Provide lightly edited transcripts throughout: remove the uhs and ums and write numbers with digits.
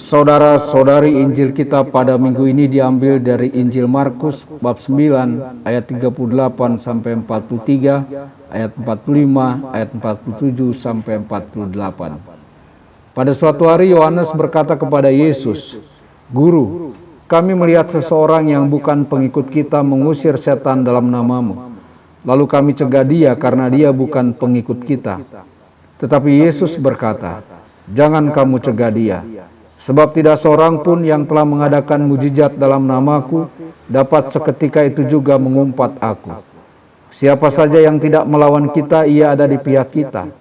Saudara-saudari, Injil kita pada minggu ini diambil dari Injil Markus bab 9 ayat 38 sampai 43, ayat 45, ayat 47 sampai 48. Pada suatu hari Yohanes berkata kepada Yesus, "Guru, kami melihat seseorang yang bukan pengikut kita mengusir setan dalam namamu. Lalu kami cegah dia karena dia bukan pengikut kita." Tetapi Yesus berkata, "Jangan kamu cegah dia. Sebab tidak seorang pun yang telah mengadakan mujizat dalam namaku dapat seketika itu juga mengumpat aku. Siapa saja yang tidak melawan kita, ia ada di pihak kita.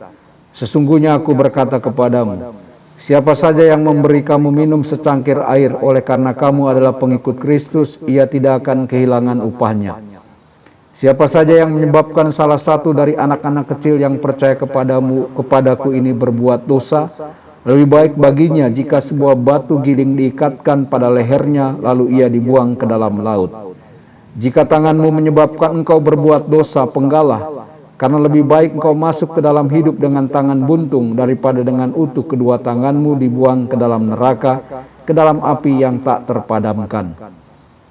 Sesungguhnya aku berkata kepadamu, siapa saja yang memberi kamu minum secangkir air oleh karena kamu adalah pengikut Kristus, ia tidak akan kehilangan upahnya. Siapa saja yang menyebabkan salah satu dari anak-anak kecil yang percaya kepadaku ini berbuat dosa, lebih baik baginya jika sebuah batu giling diikatkan pada lehernya lalu ia dibuang ke dalam laut. Jika tanganmu menyebabkan engkau berbuat dosa, penggalah, karena lebih baik engkau masuk ke dalam hidup dengan tangan buntung daripada dengan utuh kedua tanganmu dibuang ke dalam neraka, ke dalam api yang tak terpadamkan.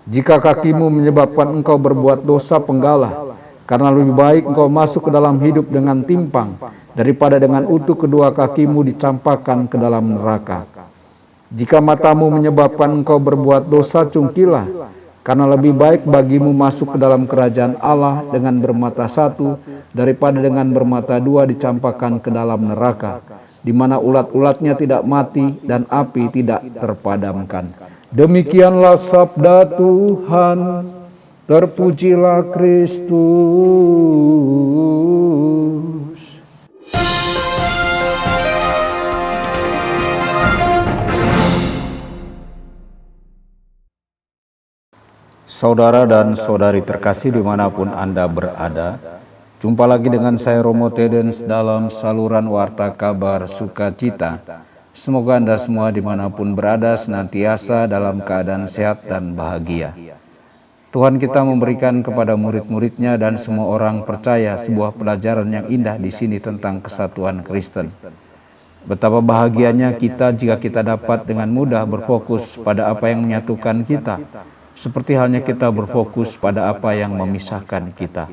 Jika kakimu menyebabkan engkau berbuat dosa, penggalah, karena lebih baik engkau masuk ke dalam hidup dengan timpang daripada dengan utuh kedua kakimu dicampakkan ke dalam neraka. Jika matamu menyebabkan engkau berbuat dosa, cungkilah, karena lebih baik bagimu masuk ke dalam kerajaan Allah dengan bermata satu daripada dengan bermata dua dicampakkan ke dalam neraka, di mana ulat-ulatnya tidak mati dan api tidak terpadamkan." Demikianlah sabda Tuhan. Terpujilah Kristus. Saudara dan saudari terkasih dimanapun Anda berada, jumpa lagi dengan saya Romo Tedens dalam saluran Warta Kabar Sukacita. Semoga Anda semua dimanapun berada senantiasa dalam keadaan sehat dan bahagia. Tuhan kita memberikan kepada murid-muridnya dan semua orang percaya sebuah pelajaran yang indah di sini tentang kesatuan Kristen. Betapa bahagianya kita jika kita dapat dengan mudah berfokus pada apa yang menyatukan kita, seperti halnya kita berfokus pada apa yang memisahkan kita.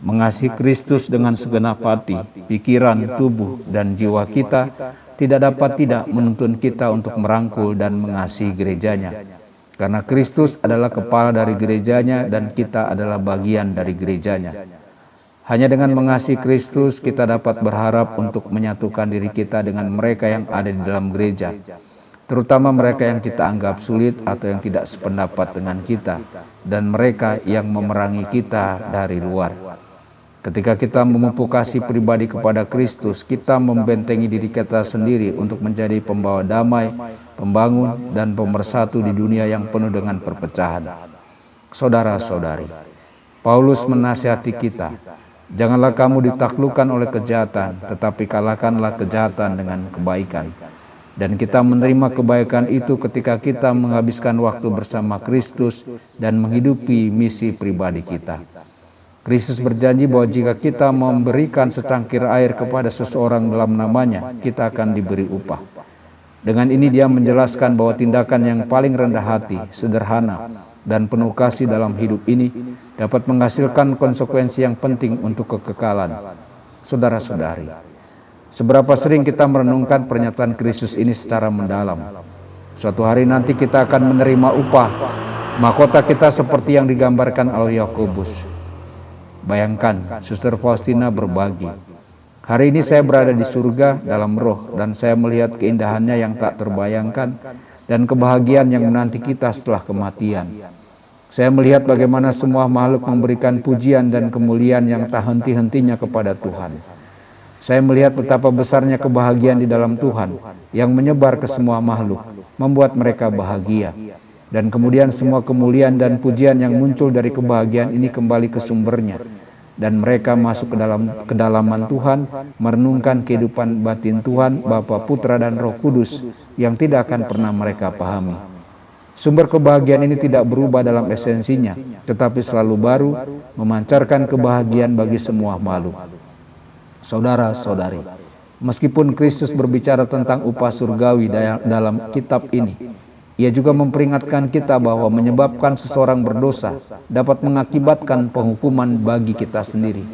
Mengasihi Kristus dengan segenap hati, pikiran, tubuh, dan jiwa kita tidak dapat tidak menuntun kita untuk merangkul dan mengasihi gerejanya. Karena Kristus adalah kepala dari gerejanya dan kita adalah bagian dari gerejanya. Hanya dengan mengasihi Kristus kita dapat berharap untuk menyatukan diri kita dengan mereka yang ada di dalam gereja, terutama mereka yang kita anggap sulit atau yang tidak sependapat dengan kita, dan mereka yang memerangi kita dari luar. Ketika kita memupuk kasih pribadi kepada Kristus, kita membentengi diri kita sendiri untuk menjadi pembawa damai, pembangun, dan pemersatu di dunia yang penuh dengan perpecahan. Saudara-saudari, Paulus menasihati kita, janganlah kamu ditaklukkan oleh kejahatan, tetapi kalahkanlah kejahatan dengan kebaikan. Dan kita menerima kebaikan itu ketika kita menghabiskan waktu bersama Kristus dan menghidupi misi pribadi kita. Kristus berjanji bahwa jika kita memberikan secangkir air kepada seseorang dalam namanya, kita akan diberi upah. Dengan ini dia menjelaskan bahwa tindakan yang paling rendah hati, sederhana, dan penuh kasih dalam hidup ini dapat menghasilkan konsekuensi yang penting untuk kekekalan. Saudara-saudari, seberapa sering kita merenungkan pernyataan Kristus ini secara mendalam? Suatu hari nanti kita akan menerima upah, mahkota kita seperti yang digambarkan oleh Yakobus. Bayangkan, Suster Faustina berbagi, "Hari ini saya berada di surga dalam roh dan saya melihat keindahannya yang tak terbayangkan dan kebahagiaan yang menanti kita setelah kematian. Saya melihat bagaimana semua makhluk memberikan pujian dan kemuliaan yang tak henti-hentinya kepada Tuhan. Saya melihat betapa besarnya kebahagiaan di dalam Tuhan yang menyebar ke semua makhluk, membuat mereka bahagia. Dan kemudian semua kemuliaan dan pujian yang muncul dari kebahagiaan ini kembali ke sumbernya. Dan mereka masuk ke dalam kedalaman Tuhan, merenungkan kehidupan batin Tuhan, Bapa, Putra, dan Roh Kudus yang tidak akan pernah mereka pahami. Sumber kebahagiaan ini tidak berubah dalam esensinya, tetapi selalu baru, memancarkan kebahagiaan bagi semua makhluk. Saudara-saudari, Meskipun Kristus berbicara tentang upah surgawi dalam kitab ini, Ia juga memperingatkan kita bahwa menyebabkan seseorang berdosa dapat mengakibatkan penghukuman bagi kita sendiri.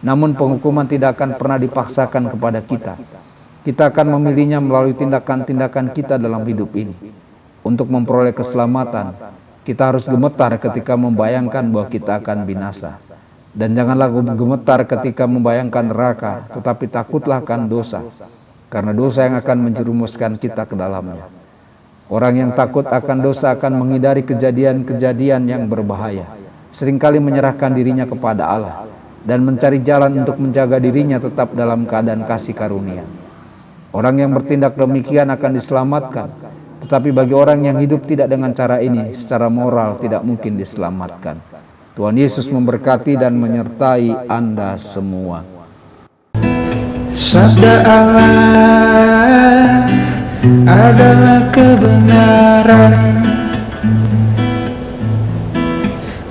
Namun penghukuman tidak akan pernah dipaksakan kepada kita. Kita akan memilihnya melalui tindakan-tindakan kita dalam hidup ini. Untuk memperoleh keselamatan, kita harus gemetar ketika membayangkan bahwa kita akan binasa. Dan janganlah gemetar ketika membayangkan neraka, tetapi takutlah akan dosa, karena dosa yang akan menjerumuskan kita ke dalamnya. Orang yang takut akan dosa akan menghindari kejadian-kejadian yang berbahaya, seringkali menyerahkan dirinya kepada Allah, dan mencari jalan untuk menjaga dirinya tetap dalam keadaan kasih karunia. Orang yang bertindak demikian akan diselamatkan, tetapi bagi orang yang hidup tidak dengan cara ini, secara moral tidak mungkin diselamatkan. Tuhan Yesus memberkati dan menyertai Anda semua. Sabda Allah adalah kebenaran.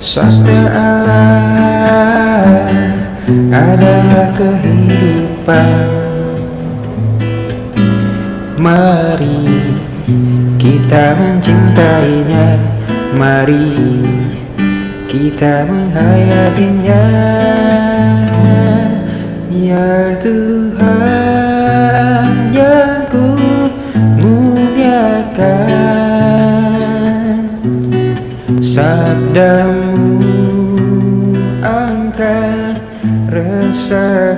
Sabda Allah adalah kehidupan. Mari kita mencintainya, mari kita menghayatinya. Ya Tuhan yang ku muliakan, sabdamu angkat rasa